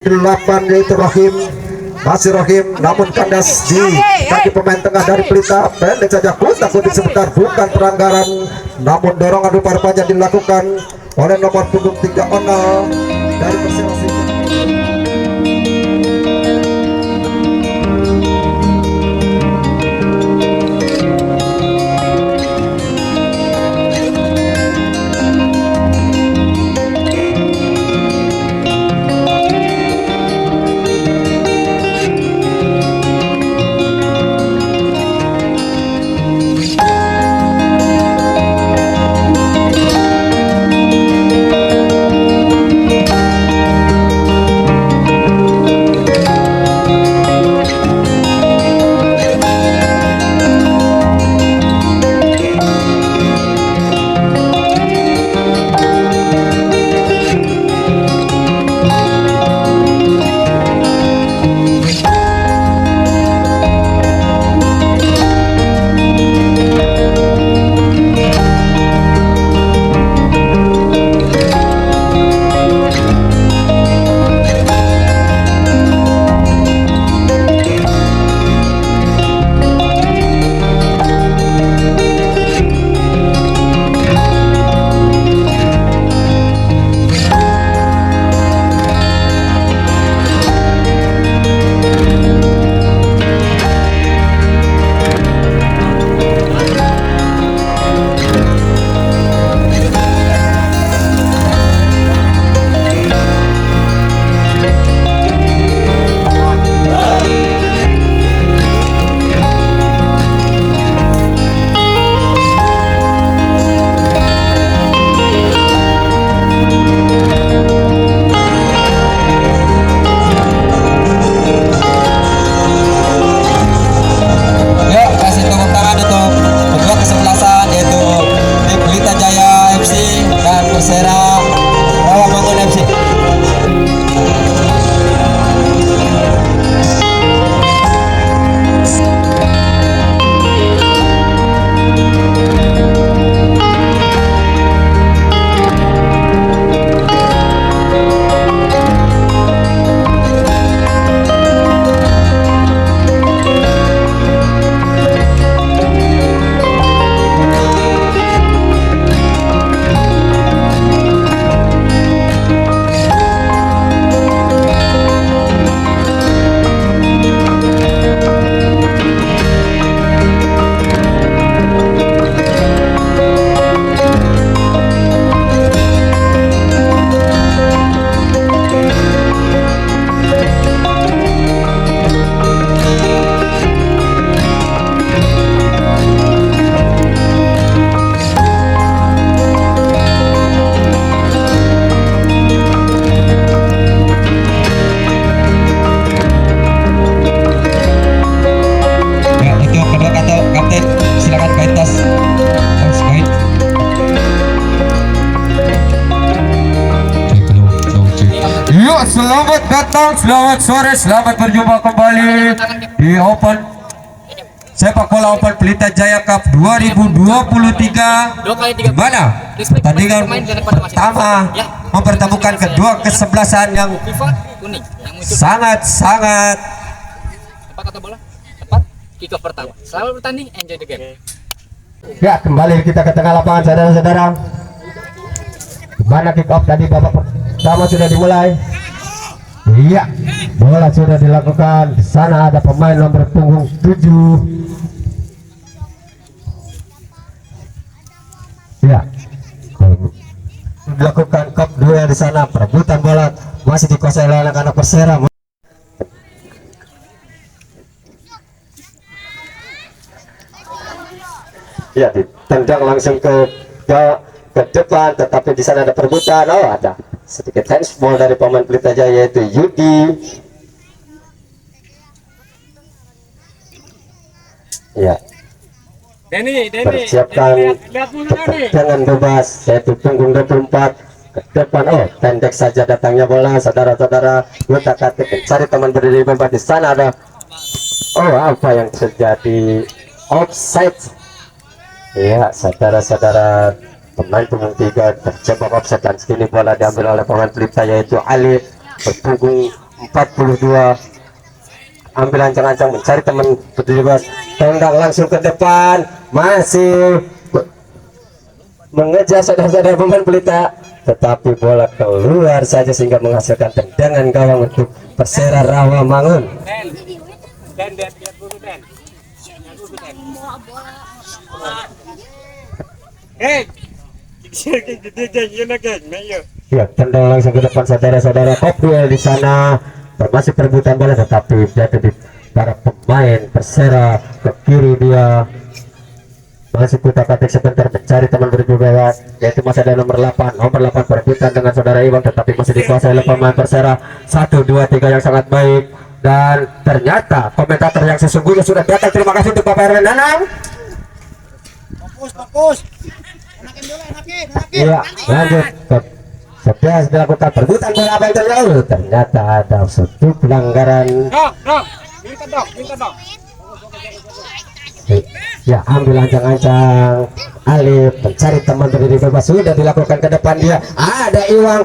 8 yaitu Rohim, masih Rohim, namun kandas di kaki pemain tengah dari Pelita. Pendek saja, kutak-kutik sebentar, bukan pelanggaran, namun dorongan rupa-rupanya dilakukan oleh nomor punggung 3 Onal dari Persela Sriwijaya. Selamat datang, selamat sore, selamat berjumpa kembali di Open Sepak Bola Open Pelita Jaya Cup 2023, di mana pertandingan pertama mempertemukan kedua kesebelasan yang sangat-sangat kick-off pertama. Selamat bertanding, enjoy the game. Ya, kembali kita ke tengah lapangan saudara-saudara, di mana kick off tadi babak pertama sudah dimulai. Iya, bola sudah dilakukan. Di sana ada pemain nomor punggung 7. Ya, dilakukan kop 2 di sana. Perebutan bola masih dikuasai oleh anak-anak Persera. Ya, ditendang langsung ke depan, tetapi di sana ada perebutan. Oh, ada sedikit handsball dari pemain Pelita Jaya, yaitu Yudi. Ya, persiapkan dengan bebas, yaitu punggung 24 ke depan. Oh, pendek saja datangnya bola, saudara-saudara. Letak-letak cari teman berdiri bebas. Di sana ada, oh, apa yang terjadi? Offside. Ya, saudara-saudara, pemain punggung 3 terjebak offside dan kini bola diambil oleh pemain Pelita, yaitu Ali berpunggung 42. Ambil ancang-ancang mencari teman bebas, tendang langsung ke depan, masih mengejar saudara-saudara pemain Pelita, tetapi bola keluar saja sehingga menghasilkan tendangan gawang untuk Persera Rawamangun. Ya, tendang langsung ke depan saudara-saudara. Kopil di sana termasuk perebutan bola, tetapi jatuh di para pemain Persera. Ke kiri dia masih kutak-katik sebentar mencari teman berjubah, yaitu masih ada nomor 8 perebutan dengan saudara Iwan, tetapi masih dikuasai oleh pemain Persera. 1, 2, 3 yang sangat baik, dan ternyata komentator yang sesungguhnya sudah datang. Terima kasih untuk Bapak Erwin Danang. Fokus. Enakin dulu, enakin. Iya, lanjut. Setelah dilakukan perebutan bola apa yang terjadi, ternyata ada satu pelanggaran. Minta dong. Ya, ambil ancang-ancang Alif mencari teman berdiri bebas, sudah dilakukan ke depan dia. Ada Iwang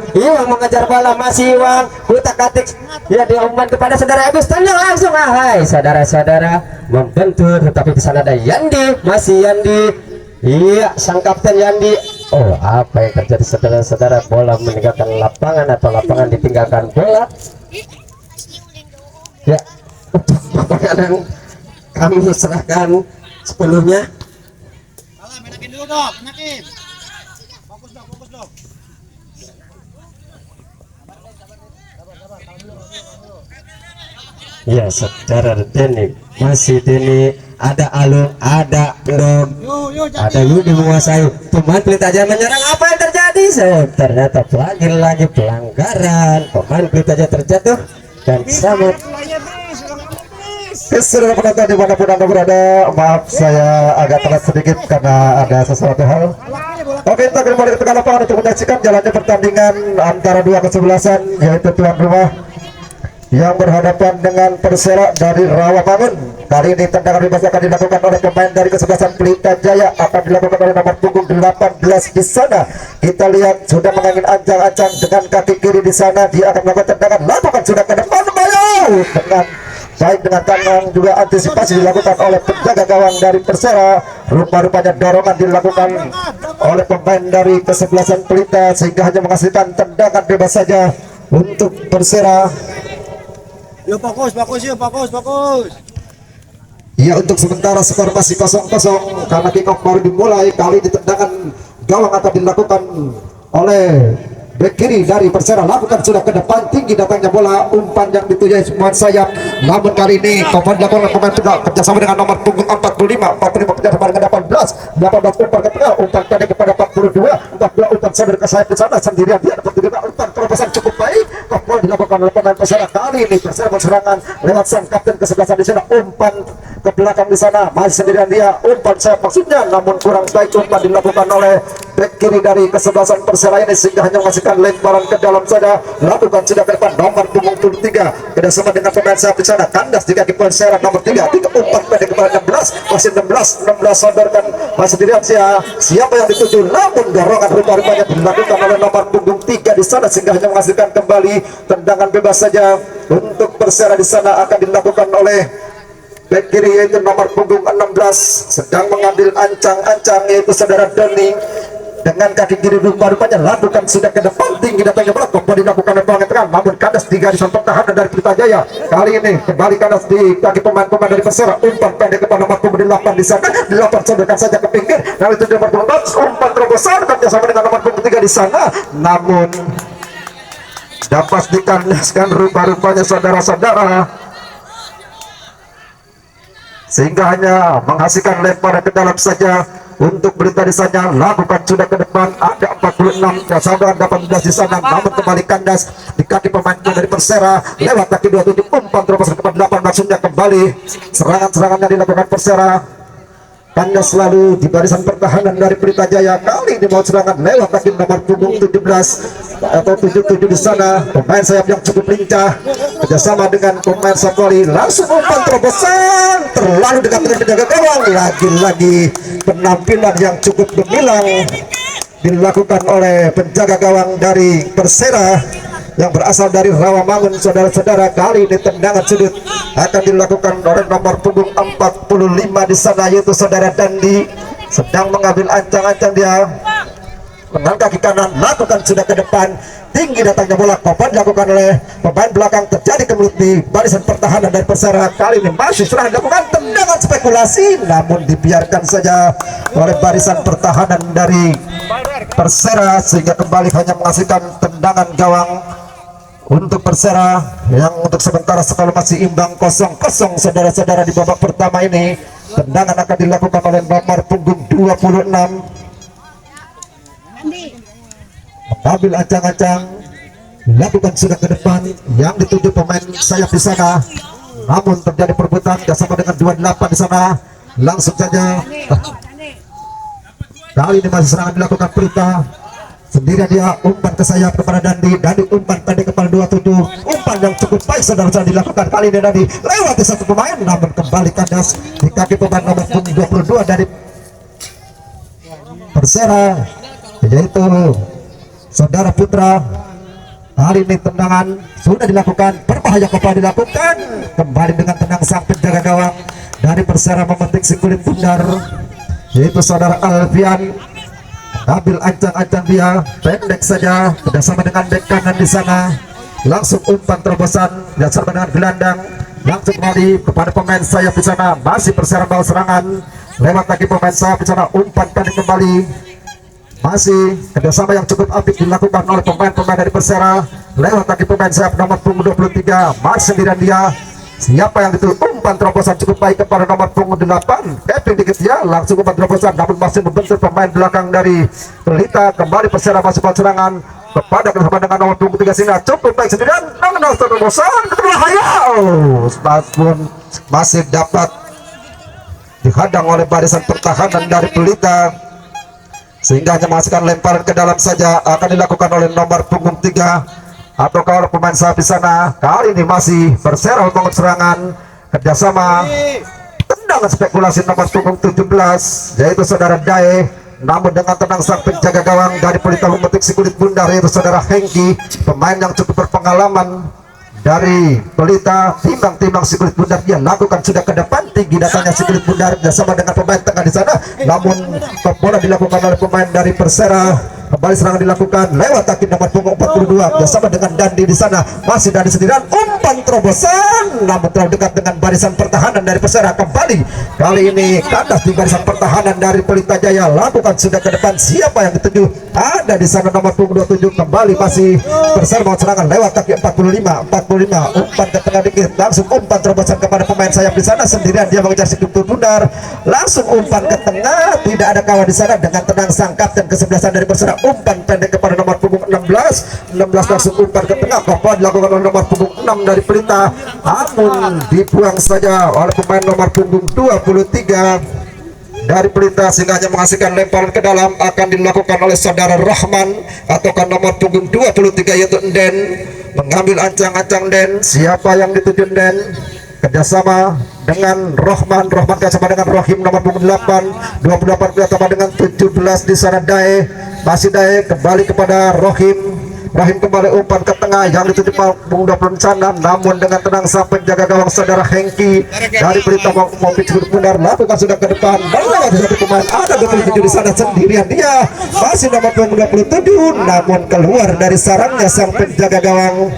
mengejar bola, masih Iwang kutak-katik. Ya, diumumkan kepada saudara Agus, tendang langsung. Hai saudara-saudara, membentur, tetapi di sana ada Yandi, masih Yandi. Iya, sang kapten Yandi. Oh, apa yang terjadi saudara-saudara? Bola meninggalkan lapangan atau lapangan ditinggalkan bola? Ya, untuk pertandingan kami serahkan sepenuhnya. Enakin dulu dong, enakin. Fokus dong. Ya, saudara Denny, masih Denny, ada Alung, ada Endong, ada Yudi menguasai. Pemain Pelita Jaya menyerang, apa yang terjadi? Ternyata lagi pelanggaran. Pemain Pelita Jaya terjatuh dan selamat. Seluruh penonton dimanapun Anda berada, maaf saya agak telat sedikit karena ada sesuatu hal. Oke, kita kembali ke tengah lapangan untuk menyaksikan jalannya pertandingan antara dua kesebelasan, yaitu tuan rumah yang berhadapan dengan Persera dari Rawamangun. Kali ini tendangan bebas akan dilakukan oleh pemain dari kesebelasan Pelita Jaya, akan dilakukan oleh nomor punggung 18 di sana. Kita lihat sudah mengangin ancang-ancang dengan kaki kiri di sana, dia akan melakukan tendangan, lakukan sudah ke depan, dengan baik, dengan tangan juga antisipasi dilakukan oleh penjaga gawang dari Persera. Rupa-rupanya dorongan dilakukan oleh pemain dari kesebelasan Pelita sehingga hanya menghasilkan tendangan bebas saja untuk Persera. Yuk fokus. Ya, untuk sementara skor masih 0-0 karena kick off baru dimulai. Kali ini tendangan gawang akan dilakukan oleh bek kiri dari Persera, lakukan sudah ke depan, tinggi datangnya bola, umpan yang dituju pemain sayap. Namun kali ini komando dilakukan pemain tengah kerjasama dengan nomor punggung 45 kerjasama dengan 18 umpan ke tengah, umpan pendek kepada 42 umpan sambil ke sayap di sana sendirian. Dia dapat diterima umpan terobosan cukup baik. Komando dilakukan oleh pemain Persera. Kali ini Persera berserangan lewat sang kapten kesebelasan di sana, umpan ke belakang di sana, masih sendirian dia, umpan sayap maksudnya, namun kurang baik umpan dilakukan oleh bek kiri dari kesebelasan Persera ini sehingga hanya menghasilkan lemparan ke dalam saja. Lakukan sudah ke depan nomor punggung 3 kerjasama dengan pemain sayap di sana, kandas di kaki Persera nomor 3 umpan pendek kepada 16, masih 16 sodorkan, masih dilihat siapa yang dituju, namun dorongan rupa-rupanya dilakukan oleh nomor punggung 3 di sana sehingga hanya menghasilkan kembali tendangan bebas saja untuk Persera. Di sana akan dilakukan oleh bek kiri yaitu nomor punggung 16, sedang mengambil ancang-ancang yaitu saudara Doni. Dengan kaki kiri rupa-rupanya lakukan sudah ke depan, tinggi datangnya bola, kembali dilakukan oleh tengah, namun kandas di garisan pertahanan dari Pelita Jaya. Kali ini kembali kandas di kaki pemain-pemain dari Persera, umpan pendek kepada nomor punggung 8 di sana, sodorkan saja ke pinggir. Lalu itu nomor punggung 4, umpan terobosan kerjasama dengan nomor punggung 3 di sana, namun dapat dikandaskan rupa-rupanya saudara-saudara, sehingga hanya menghasilkan lemparan ke dalam saja untuk Pelita di sana. Lakukan sudah ke depan, ada 46 dan saudara 18 di sana, namun kembali kandas di kaki pemain dari Persera lewat kaki 27, umpan terus ke depan 8, maksudnya kembali serangan-serangannya dilakukan Persera. Kandas selalu di barisan pertahanan dari Pelita Jaya. Kali ini mau serangan lewat kaki nomor punggung 17 atau 77 di sana, pemain sayap yang cukup lincah kerjasama dengan pemain Sapoli, langsung umpan terobosan terlalu dekat dengan penjaga gawang. Lagi-lagi penampilan yang cukup gemilang dilakukan oleh penjaga gawang dari Persera. yang berasal dari Rawamangun. Saudara-saudara, kali ini tendangan sudut akan dilakukan oleh nomor punggung 45 di sana, yaitu saudara Dandi, sedang mengambil ancang-ancang. Dia dengan kaki kanan lakukan sudah ke depan, tinggi datangnya bola, papan dilakukan oleh pemain belakang, terjadi kemelut di barisan pertahanan dari Persera. Kali ini masih sudah dilakukan tendangan spekulasi, namun dibiarkan saja oleh barisan pertahanan dari Persera, sehingga kembali hanya menghasilkan tendangan gawang untuk Persera yang untuk sementara skor masih imbang 0-0. Saudara-saudara, di babak pertama ini tendangan akan dilakukan oleh nomor punggung 26, mengambil ancang-ancang, lakukan sudah ke depan yang dituju pemain sayap di sana, namun terjadi perebutan bersama dengan 28 di sana. Langsung saja kali ini masih serangan dilakukan Pelita, sendirian dia umpan ke sayap kepada Dandi umpan pendek kepada 27, umpan yang cukup baik saudara-saudara dilakukan kali ini. Dandi lewati satu pemain, namun kembali kandas di kaki pemain nomor 22 dari Persera, yaitu saudara Putra. Kali ini tendangan sudah dilakukan, berbahaya kembali dilakukan, kembali dengan tenang sang penjaga gawang dari Persera memetik si kulit bundar, yaitu saudara Alfian. Ambil ancang-ancang, dia pendek saja bersama dengan bek kanan di sana, langsung umpan terobosan bersama dengan gelandang, langsung kembali kepada pemain sayap di sana. Masih Persera bawa serangan lewat kaki pemain sayap di sana, umpan pendek kembali. Masih kerjasama yang cukup apik dilakukan oleh pemain-pemain dari Persera lewat kaki pemain sayap nomor punggung 23, masih sendirian dia. Siapa yang itu umpan terobosan cukup baik kepada nomor punggung 8, Kevin dikit dia, langsung umpan terobosan, namun masih membentur pemain belakang dari Pelita. Kembali Persera masuk serangan kepada kerjasama dengan nomor punggung 3 sehingga cukup baik sendirian, namun terobosan berbahaya, namun masih dapat dihadang oleh barisan pertahanan dari Pelita, sehingga hanya menghasilkan lemparan ke dalam saja. Akan dilakukan oleh nomor punggung 3 atau kalau pemain sayap di sana. Kali ini masih Persera untuk serangan kerjasama tendangan spekulasi nomor punggung 17, yaitu saudara Dae, namun dengan tenang sang penjaga gawang dari Pelita memetik si kulit bundar, yaitu saudara Hengki, pemain yang cukup berpengalaman dari Pelita. Timbang-timbang si kulit bundar, dia lakukan sudah ke depan, tinggi datangnya si kulit bundar bersama dengan pemain tengah di sana, namun bola dilakukan oleh pemain dari Persera. Kembali serangan dilakukan lewat kaki nomor punggung 42 bersama dengan Dandi di sana, masih Dandi sendirian, umpan terobosan namun terlalu dekat dengan barisan pertahanan dari Persera. Kembali kali ini kandas di barisan pertahanan dari Pelita Jaya, lakukan sudah ke depan. Siapa yang dituju? Ada di sana nomor punggung 27. Kembali masih Persera mau serangan lewat kaki 45, umpan ke tengah dikit, langsung umpan terobosan kepada pemain sayap di sana, sendirian dia mengejar si kulit bundar, langsung umpan ke tengah, tidak ada kawan di sana. Dengan tenang sang kapten kesebelasan dari Persera, umpan pendek kepada nomor punggung 16 langsung umpan ke tengah, apa dilakukan oleh nomor punggung 6 dari Pelita, namun dibuang saja oleh pemain nomor punggung 23 dari Pelita, sehingga hanya menghasilkan lemparan ke dalam. Akan dilakukan oleh saudara Rahman atau nomor punggung 23, yaitu Nden, mengambil ancang-ancang Den. Siapa yang dituju Den? Kerjasama dengan Rohman kerjasama dengan Rohim nomor punggung 8, 28 kerjasama dengan 17 di sana Dae, masih Dae kembali kepada Rohim kembali umpan ke tengah yang dituju punggung 20 sana, namun dengan tenang sang penjaga gawang saudara Hengki dari Pelita mau cukup benar, lakukan sudah ke depan, lewat satu pemain, ada 27 di sana, sendirian dia masih nomor punggung 27, namun keluar dari sarangnya sang penjaga gawang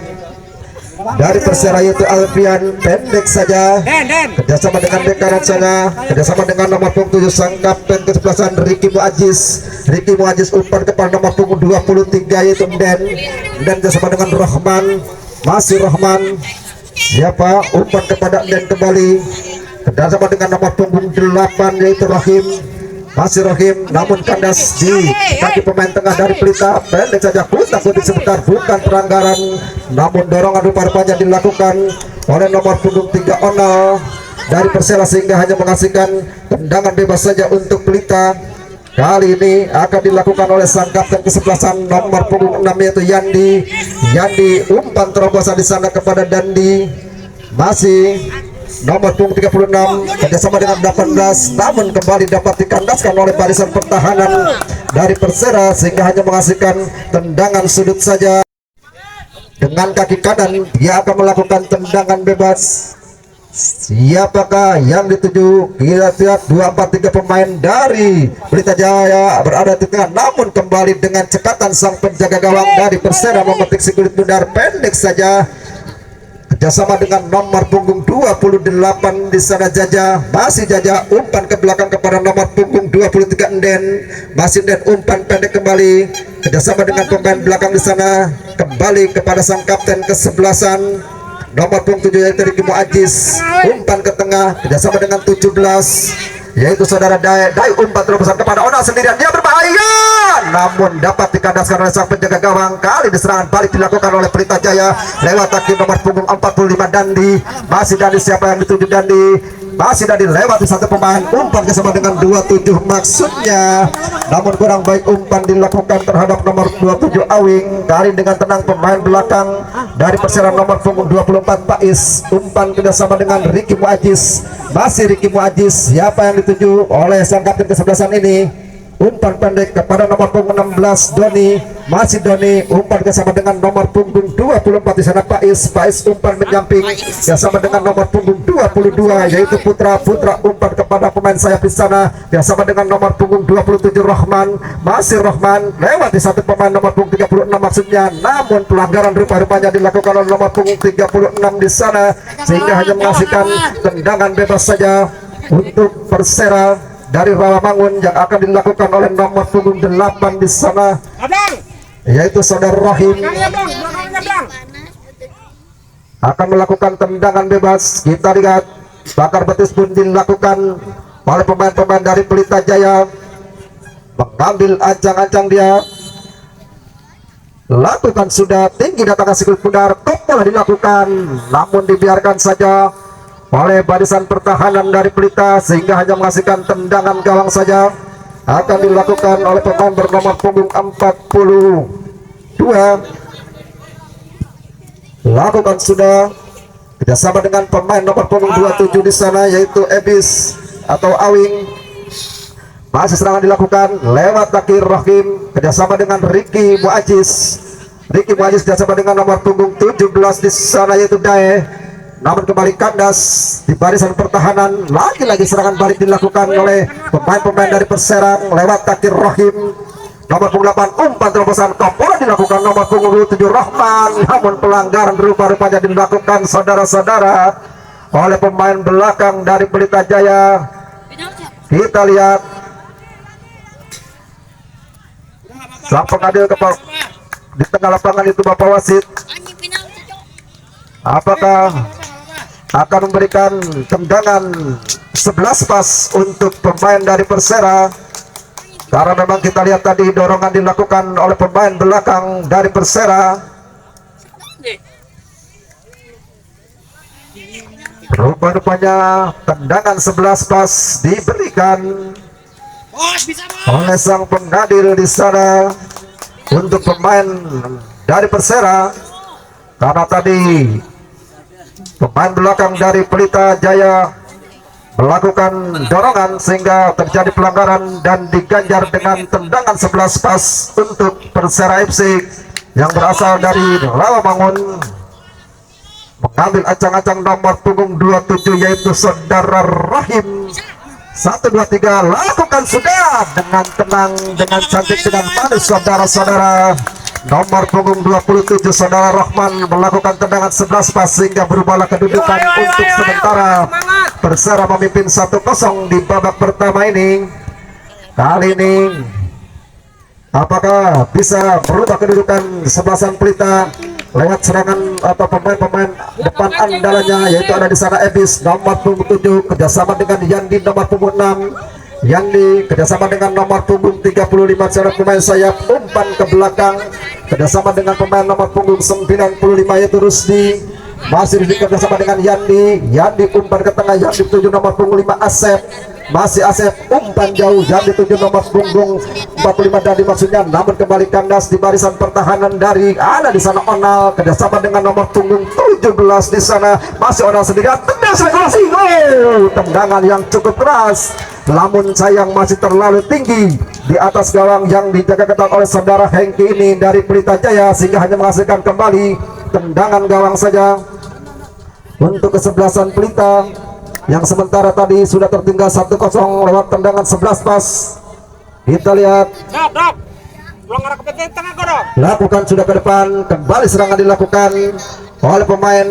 dari Persera, yaitu Alfian, pendek saja kerjasama dengan bek kanan sana, kerjasama dengan nomor punggung 7 sang kapten kesebelasan Ricky Muajiz umpan kepada nomor punggung 23, yaitu Den kerjasama dengan Rohman, masih Rohman, siapa umpan kepada Den kembali kerjasama dengan nomor punggung 8, yaitu Rohim, masih Rohim, namun kandas di kaki pemain tengah dari Pelita, pendek saja, kutak-kutik sebentar, bukan pelanggaran, namun dorongan rupa-rupanya dilakukan oleh nomor punggung 3 Onal dari Persela, sehingga hanya menghasilkan tendangan bebas saja untuk Pelita. Kali ini akan dilakukan oleh sang kapten kesebelasan nomor punggung 6, yaitu Yandi, umpan terobosan di sana kepada Dandi, masih nomor punggung 36 kerjasama dengan 18, namun kembali dapat dikandaskan oleh barisan pertahanan dari Persera, sehingga hanya menghasilkan tendangan sudut saja. dengan kaki kanan dia akan melakukan tendangan bebas. Siapakah yang dituju? Kita lihat 2-4-3 pemain dari Pelita Jaya berada di tengah, namun kembali dengan cekatan sang penjaga gawang dari Persera memetik si kulit bundar pendek saja. Kerjasama dengan nomor punggung 28 di sana Jaja, masih Jaja umpan ke belakang kepada nomor punggung 23 Enden, masih Enden umpan pendek kembali. Kerjasama dengan pemain belakang di sana kembali kepada sang kapten kesebelasan nomor punggung 7 yaitu Ricky Muajiz, umpan ke tengah kerjasama dengan 17 yaitu saudara Dai umpan terobosan kepada Ona sendirian, dia berbahaya namun dapat dikandaskan oleh sang penjaga gawang. Kali ini serangan balik dilakukan oleh Pelita Jaya lewat kaki nomor punggung 45 Dandi, masih Dandi, siapa yang dituju Dandi, masih Dandi lewat di satu pemain, umpan bersama dengan 27 maksudnya, namun kurang baik umpan dilakukan terhadap nomor 27 Awing. Kali dengan tenang pemain belakang dari Persera nomor punggung 24 Pais, umpan kerjasama dengan Ricky Muajiz, masih Ricky Muajiz, siapa yang dituju oleh sang kapten kesebelasan ini, umpan pendek kepada nomor punggung 16 Doni, masih Doni, umpan bersama dengan nomor punggung 24 di sana Pais umpan menyamping bersama dengan nomor punggung 22 yaitu Putra umpan kepada pemain sayap di sana bersama dengan nomor punggung 27 Rahman, masih Rahman lewat di satu pemain nomor punggung 36 maksudnya, namun pelanggaran rupa-rupanya dilakukan oleh nomor punggung 36 di sana sehingga hanya menghasilkan tendangan bebas saja untuk Persera dari Rawamangun yang akan dilakukan oleh nomor punggung 8 di sana yaitu saudara Rahim akan melakukan tendangan bebas. Kita lihat bakar betis pun dilakukan oleh pemain-pemain dari Pelita Jaya, mengambil ancang-ancang dia lakukan sudah tinggi datang ke kulit bundar, telah dilakukan namun dibiarkan saja oleh barisan pertahanan dari Pelita sehingga hanya menghasilkan tendangan gawang saja. Akan dilakukan oleh pemain bernomor punggung 42, lakukan sudah kerjasama dengan pemain nomor punggung 27 di sana yaitu Ebis atau Awing, masih serangan dilakukan lewat kaki Rahim kerjasama dengan Ricky Muajiz kerjasama dengan nomor punggung 17 di sana yaitu Dae, namun kembali kandas di barisan pertahanan. Lagi-lagi serangan balik dilakukan oleh pemain-pemain dari Persera lewat kaki Rahim, nomor punggung 8 umpan terobosan bola dilakukan nomor punggung 7 Rahman, namun pelanggaran rupa-rupanya dilakukan saudara-saudara oleh pemain belakang dari Pelita Jaya. Kita lihat sang pengadil di tengah lapangan itu Bapak Wasit, apakah akan memberikan tendangan 11 pas untuk pemain dari Persera, karena memang kita lihat tadi dorongan dilakukan oleh pemain belakang dari Persera. Rupa-rupanya tendangan 11 pas diberikan oleh sang pengadil di sana untuk pemain dari Persera, karena tadi pemain belakang dari Pelita Jaya melakukan dorongan sehingga terjadi pelanggaran dan diganjar dengan tendangan 11 pas untuk Persera FC yang berasal dari Rawamangun. Mengambil ancang-ancang nomor punggung 27 yaitu saudara Rahim. 1, 2, 3 lakukan sudah dengan tenang, dengan cantik, dengan manis saudara-saudara. Nomor punggung 27 saudara Rahman melakukan tendangan 11 pas sehingga berubahlah kedudukan untuk sementara Persera memimpin 1-0 di babak pertama ini. Kali ini apakah bisa berubah kedudukan sebelasan Pelita lewat serangan atau pemain-pemain depan andalannya yaitu ada di sana Ebis nomor punggung 7 kerjasama dengan Yandi nomor punggung 6. Yandi kerjasama dengan nomor punggung 35 seorang pemain sayap, umpan ke belakang kerjasama dengan pemain nomor punggung 95 yaitu Rusdi, masih kerjasama dengan Yandi umpan ke tengah, Yandi 7 nomor punggung 5 Asep, masih Asep umpan jauh, Yandi 7 nomor punggung 45 Dadi maksudnya, namun kembali kandas di barisan pertahanan dari ada di sana Onal kerjasama dengan nomor punggung 17 di sana, masih Onal sendirian, tendangan yang cukup keras namun sayang masih terlalu tinggi di atas gawang yang dijaga ketat oleh saudara Hengki ini dari Pelita Jaya sehingga hanya menghasilkan kembali tendangan gawang saja untuk kesebelasan Pelita yang sementara tadi sudah tertinggal 1-0 lewat tendangan 11 pas. Kita lihat Siap, Dok. Pulang arah ke tengah kau, Dok. lakukan sudah ke depan, kembali serangan dilakukan oleh pemain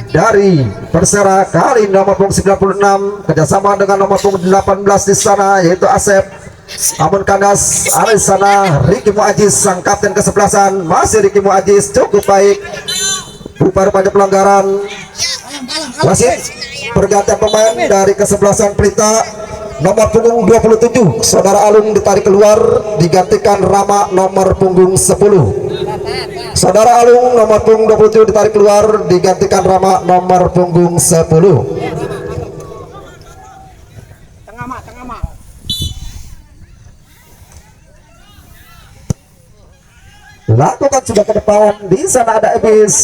dari Persera, kali nomor punggung 96 kerjasama dengan nomor punggung 18 di sana yaitu Asep. Namun kandas ada di sana Ricky Muajiz, sang kapten kesebelasan. Masih Ricky Muajiz cukup baik. Upaya pada pelanggaran. Wasit pergantian pemain dari kesebelasan Pelita, nomor punggung 27 Saudara Alung ditarik keluar, digantikan Rama nomor punggung 10. Saudara Alung nomor punggung 27 ditarik keluar, digantikan Rama nomor punggung 10. Tengah, Mak, tengah, Mak. Lakukan sudah ke depan, di sana ada Ebis.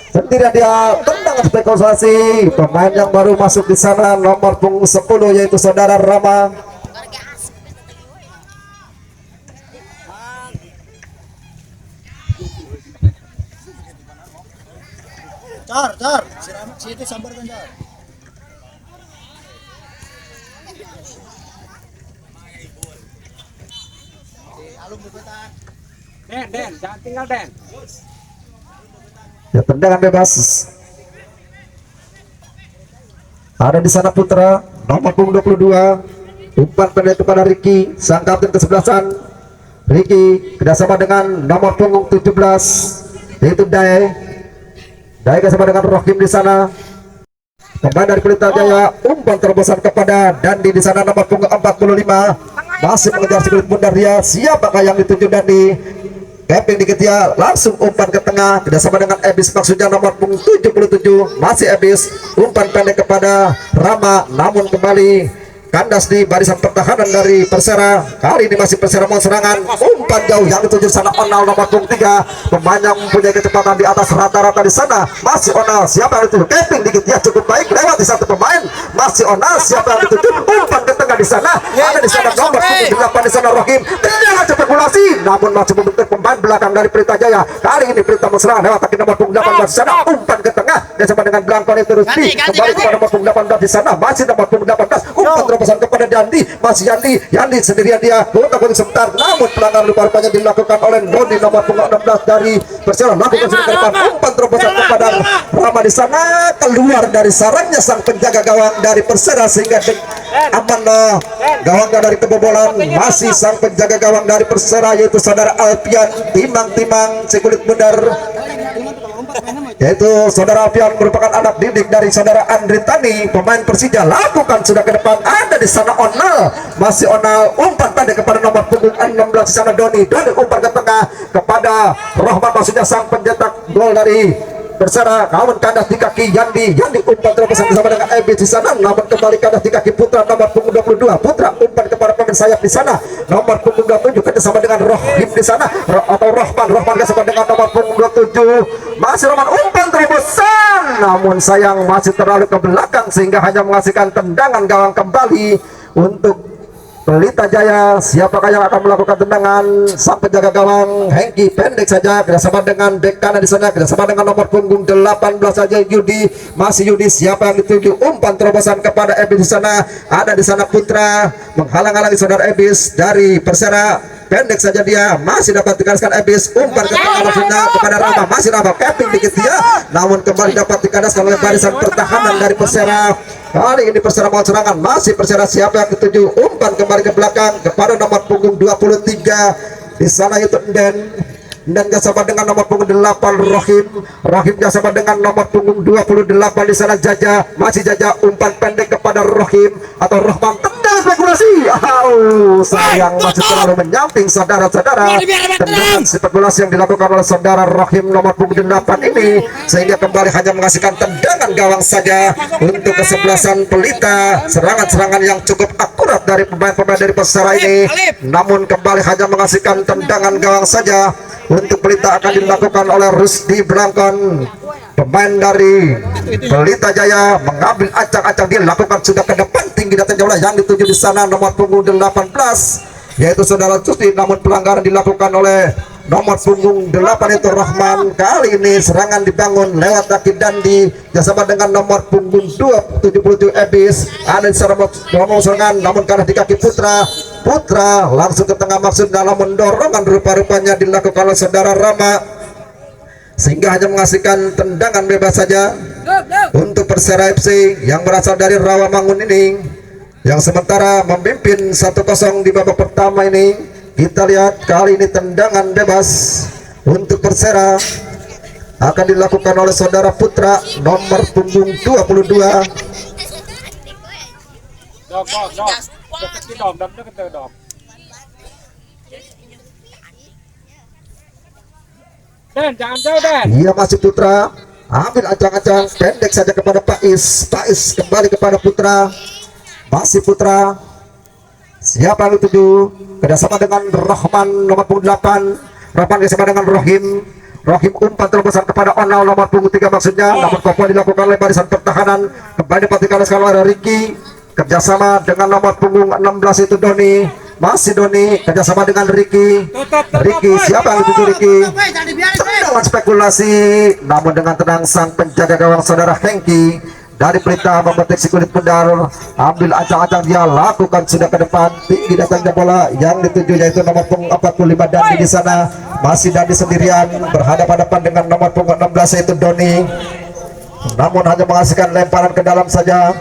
Sendirian dia tendang spekulasi. Pemain yang baru masuk di sana nomor punggung 10 yaitu Saudara Rama. Car. Si itu sambarkan, Car. Alung bebetan. Den, jangan tinggal, Den. Ya, tendangan bebas. Ada di sana Putra nomor punggung 22. Umpan pendek kepada Ricky, sang kapten kesebelasan. Ricky kerjasama dengan nomor punggung 17 yaitu Dai kerjasama dengan Rohim di sana. Kembali dari Pelita Jaya, umpan terobosan kepada Dandi di sana nomor punggung 45. Masih mengejar si kulit bundar dia. Siapakah yang dituju Dandi? Keping dikit dia, langsung umpan ke tengah kerjasama dengan Ebis, maksudnya nomor punggung 77. Masih Ebis, umpan pendek kepada Rama, namun kembali kandas di barisan pertahanan dari Persera. Kali ini masih Persera mau serangan, umpan jauh yang dituju sana Onal nomor punggung 3. Pemain yang mempunyai kecepatan di atas rata-rata di sana masih Onal. Siapa yang dituju? Keping dikit dia cukup baik lewat di satu pemain. Masih Onal, siapa yang dituju? Umpan ke tengah di sana. Ada di sana nomor punggung 8 di sana Rohim. Tidak spekulasi, namun masih membentuk pemain belakang dari Pelita Jaya. Kali ini Pelita mau serangan lewat kaki nomor punggung 18 di sana. Umpan ke tengah bersama dengan Blanco itu Rusdi. Kembali kepada nomor punggung 18 di sana. Masih nomor punggung 18. Umpan terobosan kepada Dandi, masih Yandi sendirian dia untuk sebentar, namun pelanggaran lupa-lupanya dilakukan oleh Doni nomor punggung 16 dari Persela. Lakukan sudah ke depan, umpan terobosan kepada Rama di sana, keluar dari sarangnya sang penjaga gawang dari Persela sehingga aman gawangnya dari kebobolan. Masih sang penjaga gawang dari Persela yaitu Saudara Alpian, timang-timang si kulit bundar yaitu Saudara Alpian merupakan anak didik dari Saudara Andri Tani, pemain Persija. Lakukan sudah ke depan, ada di sana Onal, masih Onal, umpan pendek kepada nomor punggung 16 di sana Doni umpan ke tengah kepada Rohman, maksudnya sang pencetak gol dari Persera. Namun kandas di kaki Yandi umpan terobosan bersama dengan Ebi di sana, namun kembali kandas di kaki Putra nomor punggung 22. Putra umpan kepada pemain sayap di sana nomor punggung 27 kerjasama dengan Rohim di sana atau Rohman kerjasama dengan nomor punggung 27. Masih Rohman, umpan terobosan, namun sayang masih terlalu ke belakang sehingga hanya menghasilkan tendangan gawang kembali untuk Pelita Jaya. Siapakah yang akan melakukan tendangan? Sang penjaga gawang Hengki, pendek saja kerjasama dengan bek kanan di sana, kerjasama dengan nomor punggung 18 saja Yudi. Masih Yudi, siapa yang dituju? Umpan terobosan kepada Ebis di sana. Ada di sana Putra menghalang-halangi Saudara Ebis dari Persera. Pendek saja dia, masih dapat dikandaskan Ebis, umpan ke tengah maksudnya kepada Rama, masih Rama, keping dikit dia, namun kembali dapat dikandaskan oleh barisan pertahanan dari Persera. Kali ini Persera mau serangan, masih Persera, siapa yang dituju? Umpan kembali ke belakang kepada nomor punggung 23 di sana itu dan bersama dengan nomor punggung 8 Rohim bersama dengan nomor punggung 28 di sana Jaja, masih Jaja, umpan pendek kepada Rohim atau Rohman, tendang spekulasi. Sayang masih terlalu menyamping saudara-saudara. Tendangan spekulasi yang dilakukan oleh saudara Rohim nomor punggung 8 ini sehingga kembali hanya menghasilkan tendangan gawang saja untuk kesebelasan Pelita. Serangan-serangan yang cukup akurat dari pemain-pemain dari Persera ini, namun kembali hanya menghasilkan tendangan gawang saja. Untuk Pelita akan dilakukan oleh Rusdi Blangkon, pemain dari Pelita Jaya, mengambil acak-acak, dia lakukan sudah ke depan tinggi dan jauh yang dituju di sana nomor punggung 18 yaitu Saudara Rusdi, namun pelanggaran dilakukan oleh nomor punggung 8 itu Rahman. Kali ini serangan dibangun lewat kaki Dandi bersama dengan nomor punggung 77 Ebis. Ada ngomong serangan namun kalah di kaki Putra langsung ke tengah maksud dalam mendorongan rupa-rupanya dilakukan oleh saudara Rama sehingga hanya menghasilkan tendangan bebas saja untuk Persera FC yang berasal dari Rawamangun ini, yang sementara memimpin 1-0 di babak pertama ini. Kita lihat kali ini tendangan bebas untuk Persera akan dilakukan oleh saudara Putra nomor punggung 22. Dok. Deket ke dom, deket ke dom. Den, jangan jauh Den. Ia masih Putra, ambil ancang-ancang pendek saja kepada Pais kembali kepada Putra, masih Putra. Siapa yang dituju? Kerjasama dengan Rahman nomor punggung 8. Rahman kerjasama dengan Rohim umpan terobosan kepada Onal nomor punggung 3 maksudnya, namun kopol dilakukan oleh barisan pertahanan. Kembali dipastikan sekali ada Ricky kerjasama dengan nomor punggung 16 itu Doni, masih Doni kerjasama dengan Ricky. Siapa yang dituju Ricky? Tendangan spekulasi, namun dengan tenang sang penjaga gawang saudara Hengki dari Pelita memproteksi kulit pedal, ambil ancang-ancang dia lakukan sudah ke depan, tinggi datangnya bola yang dituju yaitu nomor punggung 45 Dandi di sana, masih Dandi sendirian berhadapan-hadapan dengan nomor punggung 16 yaitu Doni, namun hanya menghasilkan lemparan ke dalam saja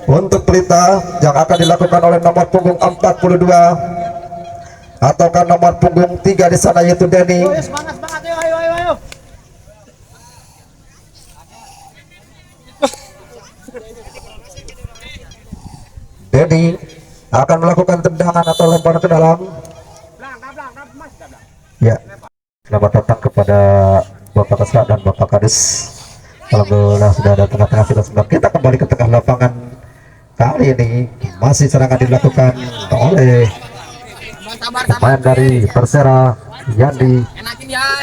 untuk Pelita yang akan dilakukan oleh nomor punggung 42 ataukah nomor punggung 3 di sana yaitu Denny. Semangat ayo. Denny akan melakukan tendangan atau lemparan ke dalam. Ya, selamat datang kepada Bapak Kesat dan Bapak Kades. Alhamdulillah sudah ada tengah-tengah kita kembali ke tengah lapangan. Kali ini masih serangan dilakukan oleh pemain dari Persera Yandi.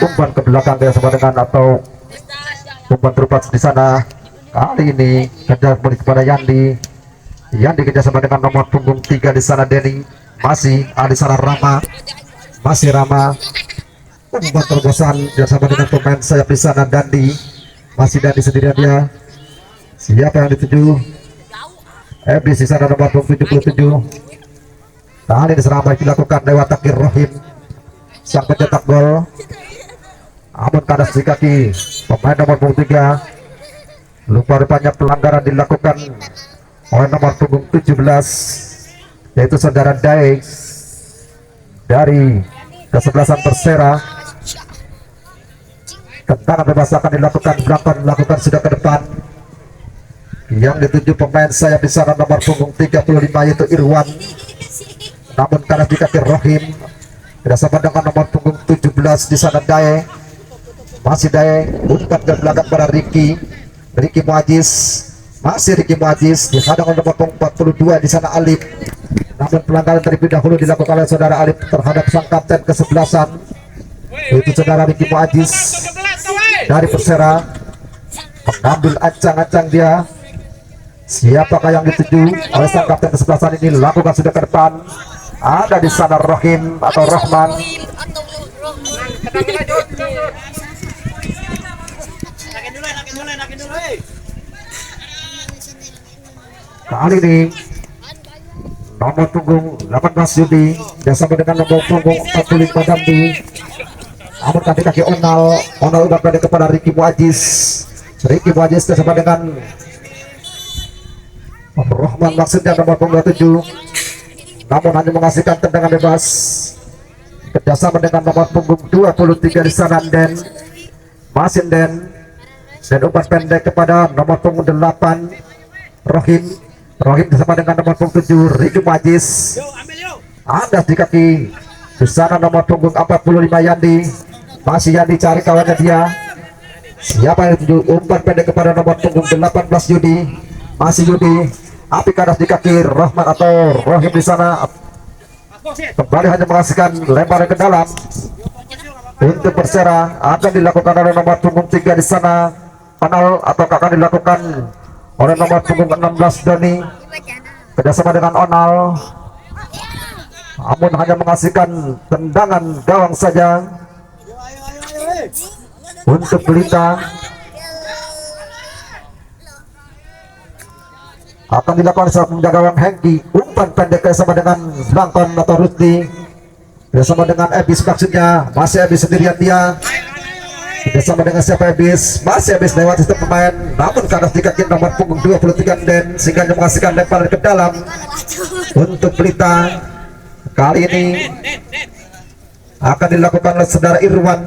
Umpan ke belakang dia sama dengan atau umpan terupas di sana. Kali ini kejar kembali kepada Yandi kerjasama dengan nomor punggung 3 di sana Denny. Masih ada di sana Rama. Masih Rama. Umpan terobosan bersama dengan pemain sayap di sana Dandi. Masih Dandi sendirian dia. Siapa yang dituju? Ebis di sana nomor 77. Kali ini serangan baik dilakukan lewat kaki Rohim sang pencetak gol. Namun kadas di kaki pemain nomor 3. Lupa rupanya pelanggaran dilakukan oleh nomor punggung 17 yaitu saudara Dae dari kesebelasan Persera. Tendangan bebas akan dilakukan sudah ke depan yang dituju pemain sayap di sana nomor punggung 35 yaitu Irwan, namun kalah di kaki Rohim bersama dengan nomor punggung 17 di sana Dae. Masih Dae umpan ke belakang pada Ricky Muajiz, masih Ricky Muajiz dihadang oleh nomor punggung 42 di sana Alif, namun pelanggaran terlebih dahulu dilakukan oleh saudara Alif terhadap sang kapten kesebelasan yaitu saudara Ricky Muajiz dari Persera. Mengambil ancang-ancang dia. Siapakah yang dituju oleh sang kapten kesebelasan ini? Lakukan sudah ke depan. Ada di sana Rohim atau Rahman. Kali ini nomor punggung 18 Yudi bersama dengan nomor punggung 45 Dandi. Namun kaki Onal udah berada kepada Ricky Muajiz bersama dengan Rahman maksudnya nomor punggung 7, namun hanya menghasilkan tendangan bebas kerjasama dengan nomor punggung 23 di sana Den, masih Den dan umpan pendek kepada nomor punggung 8 Rohim bersama dengan nomor punggung 7 Ricky Muajiz. Ada di kaki di sana nomor punggung 45 Yandi, masih Yandi cari kawannya dia. Siapa yang tuju umpan pendek kepada nomor punggung 18 Yudi, masih Yudi. Api kadas di kaki Rahman atau Rohim di sana kembali hanya menghasilkan lemparan ke dalam untuk Persera. Akan dilakukan oleh nomor punggung 3 di sana Panal atau akan dilakukan oleh nomor punggung 16 Doni kerjasama dengan Onal, namun hanya menghasilkan tendangan gawang saja untuk Pelita akan dilakukan saat menjaga gawang Hengki. Umpan pendek bersama dengan Bangkon atau Rusdi bersama dengan Ebis, maksudnya masih Ebis sendirian dia bersama dengan siapa Ebis, masih Ebis lewat sistem pemain, namun karena di kaki nomor punggung 23 Den sehingga menghasilkan lemparan ke dalam untuk Pelita. Kali ini akan dilakukan oleh saudara Irwan.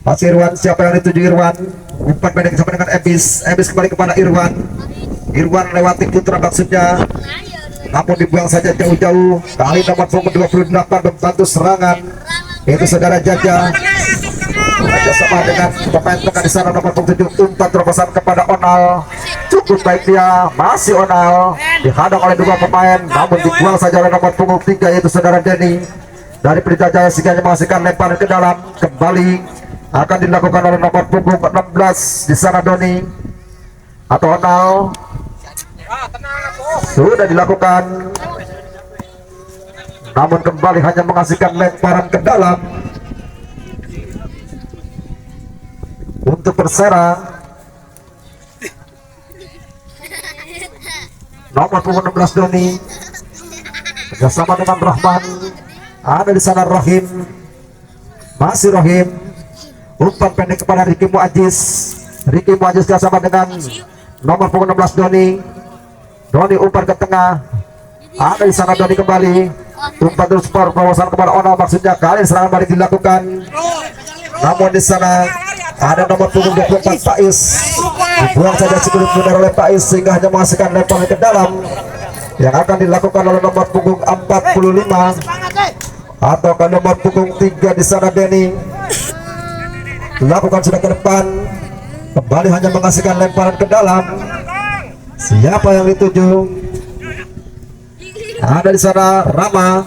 Masih Irwan, siapa yang dituju Irwan? Umpan pendek sama dengan Ebis. Ebis kembali kepada Irwan. Irwan lewati putra maksudnya, namun dibuang saja jauh-jauh. Kali nomor punggung 28 membantu serangan, yaitu saudara Jaja. Jaja sama dengan pemain tengah di sana nomor punggung 7. Umpan terobosan kepada Onal. Cukup baik dia, masih Onal dihadang oleh dua pemain, namun dibuang saja oleh nomor punggung 3, yaitu saudara Denny dari Pelita Jaya sehingga menghasilkan lemparan ke dalam. Kembali akan dilakukan oleh nomor punggung 16 di sana Doni atau Onal. Sudah dilakukan, namun kembali hanya menghasilkan lemparan ke dalam untuk Persera. Nomor punggung 16 Doni bersama dengan Rahman, ada di sana Rohim, masih Rohim. Umpan pendek kepada Ricky Muajiz. Ricky Muajiz bersama dengan nomor punggung 16 Doni. Doni umpan ke tengah, ada di sana Doni kembali. Umpan terus perwawasan kepada Onal, maksudnya kali serangan balik dilakukan, namun di sana ada nomor punggung 24 Faiz. Dibuang saja sebelum benar oleh Faiz sehingga hanya menghasilkan lemparan ke dalam yang akan dilakukan oleh nomor punggung 45 atau ke nomor punggung 3 di sana Denny. Lakukan sudah ke depan, kembali hanya menghasilkan lemparan ke dalam. Siapa yang dituju? Ada di sana Rama,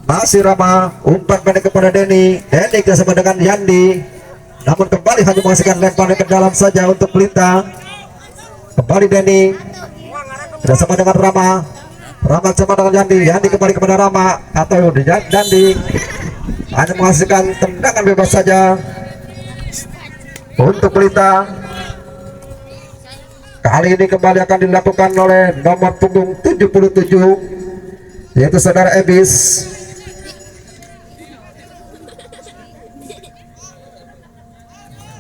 masih Rama. Umpan pendek kepada Denny. Denny bersama dengan Yandi, namun kembali hanya menghasilkan lemparan ke dalam saja untuk Pelita. Kembali Denny bersama dengan Rama. Rama bersama dengan Yandi. Yandi kembali kepada Rama atau Yandi, hanya menghasilkan tendangan bebas saja untuk Pelita. Kali ini kembali akan dilakukan oleh nomor punggung 77, yaitu saudara Ebis.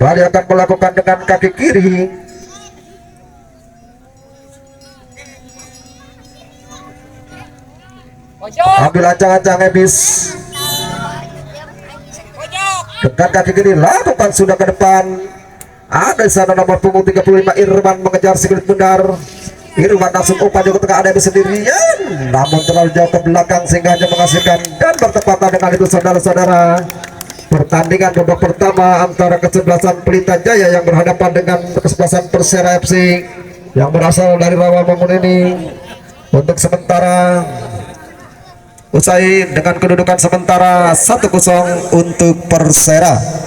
Kembali akan melakukan dengan kaki kiri. Ambil ancang-ancang Ebis dengan kaki kiri, lakukan sudah ke depan. Ada di sana nomor punggung 35 Irwan mengejar sikit bundar. Irwan langsung umpan ke tengah, ada di sendirian, namun terlalu jauh ke belakang sehingga hanya menghasilkan, dan bertepatan dengan itu saudara-saudara, pertandingan babak pertama antara kesebelasan Pelita Jaya yang berhadapan dengan kesebelasan Persera FC yang berasal dari Rawamangun ini untuk sementara usai dengan kedudukan sementara 1-0 untuk Persera.